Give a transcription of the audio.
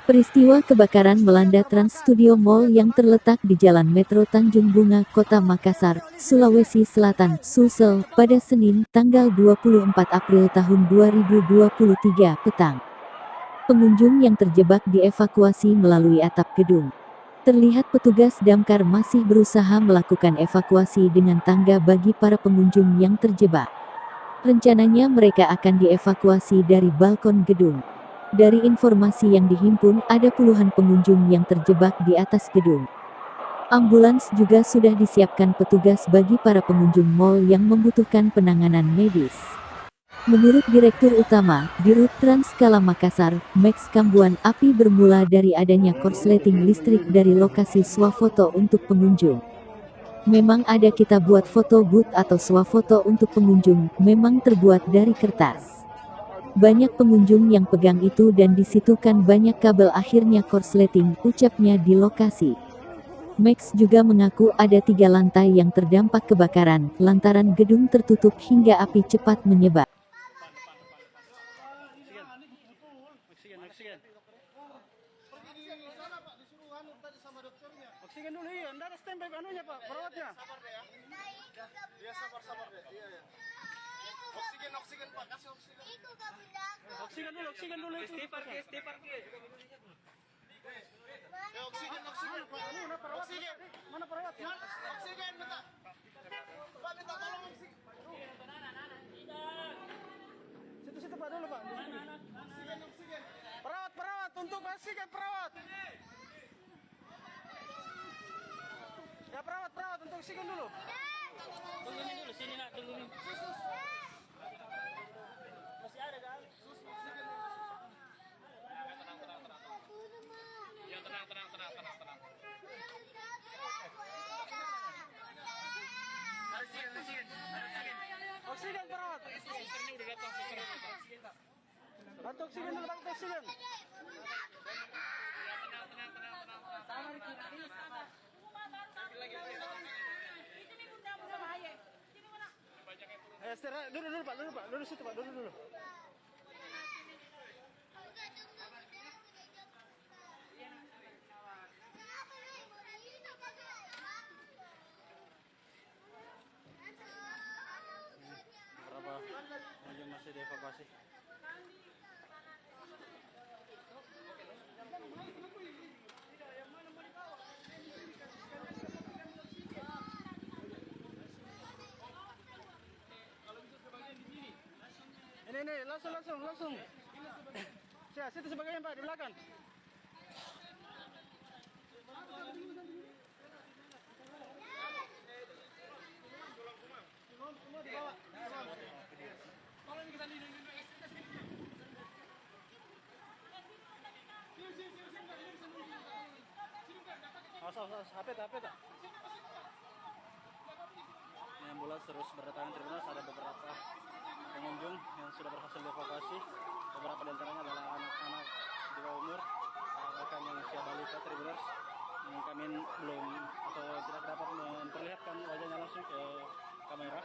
Peristiwa kebakaran melanda Trans Studio Mall yang terletak di Jalan Metro Tanjung Bunga, Kota Makassar, Sulawesi Selatan, Sulsel, pada Senin, tanggal 24 April tahun 2023 petang. Pengunjung yang terjebak dievakuasi melalui atap gedung. Terlihat petugas damkar masih berusaha melakukan evakuasi dengan tangga bagi para pengunjung yang terjebak. Rencananya mereka akan dievakuasi dari balkon gedung. Dari informasi yang dihimpun, ada puluhan pengunjung yang terjebak di atas gedung. Ambulans juga sudah disiapkan petugas bagi para pengunjung mal yang membutuhkan penanganan medis. Menurut Direktur Utama, Dirut Transkala Makassar, Max Kambuan, api bermula dari adanya korsleting listrik dari lokasi swafoto untuk pengunjung. Memang ada kita buat foto booth atau swafoto untuk pengunjung, memang terbuat dari kertas. Banyak pengunjung yang pegang itu dan disitu kan banyak kabel akhirnya korsleting, ucapnya di lokasi. Max juga mengaku ada 3 lantai yang terdampak kebakaran, lantaran gedung tertutup hingga api cepat menyebar. Oksigen dulu, iya, ndak ada standby anunya Pak, perawatnya. Dia sabar deh. Iya. Oksigen Pak, kasih oksigen. Oksigen dulu itu. Stepar. Ya oksigen Pak. Oksigen. Mana perawatnya? Oksigen minta. Pak minta tolong oksigen. Situ Pak dulu Pak. Oksigen. Perawat, untuk oksigen perawat. Ya perawat untuk oksigen dulu. Tunggu ini dulu, sini nak, tunggu ini. Masih ada kan? Ya tenang. Oksigen perawat. Susternya udah datang, susternya. Bantu oksigen dulu, bantu oksigen. Istirahat dulu Pak, dulu situ Pak, dulu. Berapa yang masih dievakuasi? Ini langsung. Situ sebagian Pak di belakang. Awas, HP tak. Ini ambulans terus berdatangan Tribuners, ada beberapa pengunjung yang sudah berhasil dievakuasi. Beberapa di antaranya adalah anak-anak di bawah umur, bahkan yang usia balita Tribuners, yang kami belum atau tidak dapat memperlihatkan wajahnya langsung ke kamera.